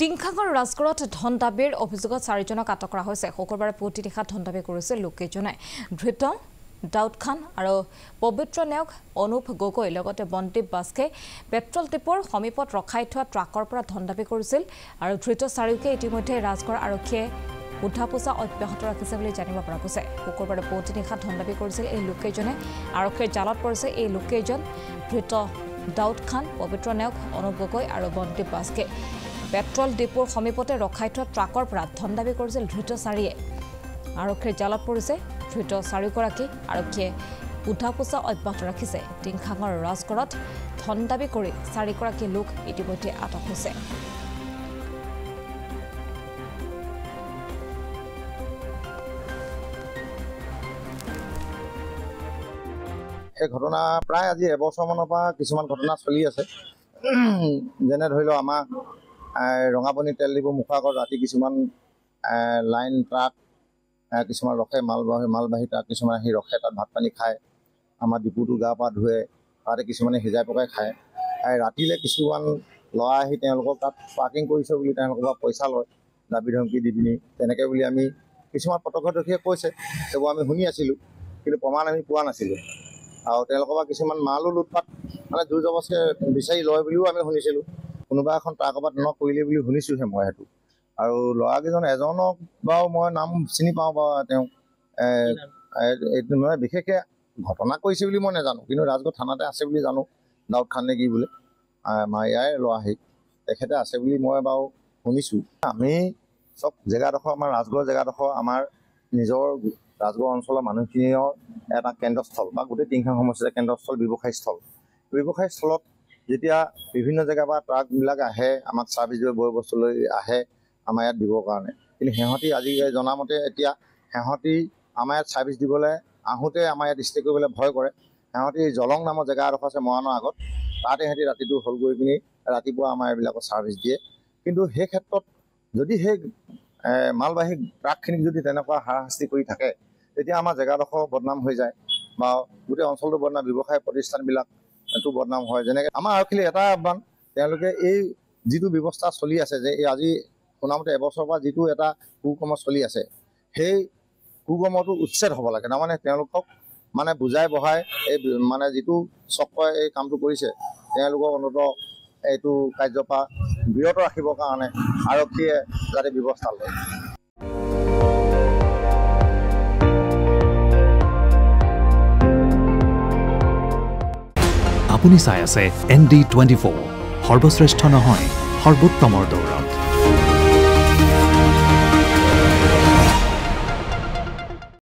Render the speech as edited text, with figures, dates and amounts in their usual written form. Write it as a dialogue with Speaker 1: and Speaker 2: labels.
Speaker 1: টিংখাঙৰ ৰাজগড়ত ধন দাবীৰ অভিযোগত 4জনক আটক কৰা হৈছে। শুকুৰবাৰে পুৱতি নিশা ধন দাবী কৰিছিল লোককেইজনে। ধৃত দাউদ খান আৰু পবিত্ৰ নেওগ, অনুপ গগৈ লগতে বন্দীপ বাস্কে পেট্ৰল ডিপোৰ সমীপত ৰখাই থোৱা ট্ৰাকৰ পৰা ধন দাবী কৰিছিল আৰু ধৃত চাৰিওকে ইতিমধ্যে ৰাজগড় আৰক্ষীয়ে উদ্ধাপোচা অব্যাহত ৰাখিছে বুলি জানিব পৰা গৈছে। শুকুৰবাৰে পুৱতি নিশা ধন দাবী কৰিছিল এই লোককেইজনে। আৰক্ষীৰ জালত পৰিছে এই লোককেইজন। ধৃত দাউদ খান, পবিত্ৰ নেওগ, অনুপ গগৈ আৰু বন্দীপ বাস্কে পেট্ৰল ডিপোৰ সমীপতে ৰখাই থোৱা ট্ৰাকৰ পৰা ধন দাবী কৰিছিল ধৃত চাৰিয়ে। আৰক্ষীৰ জালত পৰিছে ধৃত চাৰিগৰাকী। আৰক্ষীয়ে উদ্ধাপোচা অব্যাহত ৰাখিছে। টিংখাঙৰ ৰাজগড়ত ধন দাবী কৰি 4গৰাকী লোক ইতিমধ্যে আটক হৈছে।
Speaker 2: এই ঘটনা প্ৰায় আজি এবছৰমানৰ পৰা কিছুমান ঘটনা চলি আছে। যেনে ধৰি লওক আমাৰ ৰঙাপনি তেল ডিপো মুখৰ আগত ৰাতি কিছুমান লাইন ট্ৰাক কিছুমান ৰখে, মালবাহী ট্ৰাক কিছুমান আহি ৰখে, তাত ভাত পানী খায়। আমাৰ ডিপুটো গা পা ধুৱে, তাতে কিছুমানে সিজাই পকাই খায়। ৰাতিলৈ কিছুমান ল'ৰা আহি তেওঁলোকক তাত পাৰ্কিং কৰিছে বুলি তেওঁলোকৰ পৰা পইচা লয়, দাবী ধমকি দি পিনি। তেনেকৈ বুলি আমি কিছুমান প্ৰত্যক্ষদৰ্শীয়ে কৈছে, সেইবোৰ আমি শুনি আছিলোঁ, কিন্তু প্ৰমাণ আমি পোৱা নাছিলোঁ। আৰু তেওঁলোকৰ পৰা কিছুমান মালো লুটপাত মানে জোৰ জবৰদস্তি বিচাৰি লয় বুলিও আমি শুনিছিলোঁ। কোনোবা এখন ট্ৰাকৰ পৰা তেনেকুৱা কৰিলে বুলি শুনিছোঁহে মই সেইটো। আৰু ল'ৰাকেইজন এজনক বাৰু মই নাম চিনি পাওঁ বাৰু, তেওঁ এইটো নহয় বিশেষকৈ ঘটনা কৰিছে বুলি মই নাজানো, কিন্তু ৰাজগড় থানাতে আছে বুলি জানো। দাউদ খান নে কি বোলে, আমাৰ ইয়াৰে ল'ৰা সেই তেখেতে আছে বুলি মই বাৰু শুনিছোঁ। আমি চব জেগাডোখৰ, আমাৰ ৰাজগড় জেগাডোখৰ আমাৰ নিজৰ ৰাজগড় অঞ্চলৰ মানুহখিনিৰ এটা কেন্দ্ৰস্থল বা গোটেই টিংখাং সমষ্টিৰ কেন্দ্ৰস্থল, ব্যৱসায়স্থলত যেতিয়া বিভিন্ন জেগাৰ পৰা ট্ৰাকবিলাক আহে আমাক ছাৰ্ভিচ দিব, বয় বস্তু লৈ আহে আমাৰ ইয়াত দিবৰ কাৰণে। কিন্তু সিহঁতি আজি জনামতে এতিয়া সিহঁতি আমাৰ ইয়াত ছাৰ্ভিচ দিবলৈ আহোঁতে আমাৰ ইয়াত ষ্টে কৰিবলৈ ভয় কৰে। সিহঁতি জলং নামৰ জেগা এডোখৰ আছে মৰাণৰ আগত, তাতে সিহঁতি ৰাতিটো হ'ল গৈ পিনি ৰাতিপুৱা আমাৰ এইবিলাকৰ ছাৰ্ভিচ দিয়ে। কিন্তু সেই ক্ষেত্ৰত যদি সেই মালবাহী ট্ৰাকখিনিক যদি তেনেকুৱা হাৰাশাস্তি কৰি থাকে, তেতিয়া আমাৰ জেগাডোখৰ বদনাম হৈ যায় বা গোটেই অঞ্চলটো বদনাম, ব্যৱসায় প্ৰতিষ্ঠানবিলাকটো বদনাম হয়। যেনেকৈ আমাৰ আৰক্ষীলৈ এটা আহ্বান, তেওঁলোকে এই যিটো ব্যৱস্থা চলি আছে যে এই আজি শুনামতে এবছৰৰ পৰা যিটো এটা কুকৰ্ম চলি আছে, সেই কুকৰ্মটো উচ্ছেদ হ'ব লাগে। তাৰমানে তেওঁলোকক মানে বুজাই বঢ়াই এই মানে যিটো চক্ৰই এই কামটো কৰিছে, তেওঁলোকক অন্ততঃ এইটো কাৰ্যৰ পৰা বিৰত ৰাখিবৰ কাৰণে আৰক্ষীয়ে যাতে ব্যৱস্থা লয়।
Speaker 3: আপুনি চাই আছে ND24, সৰ্বশ্ৰেষ্ঠ নহয় সৰ্বোত্তমৰ দৌৰ।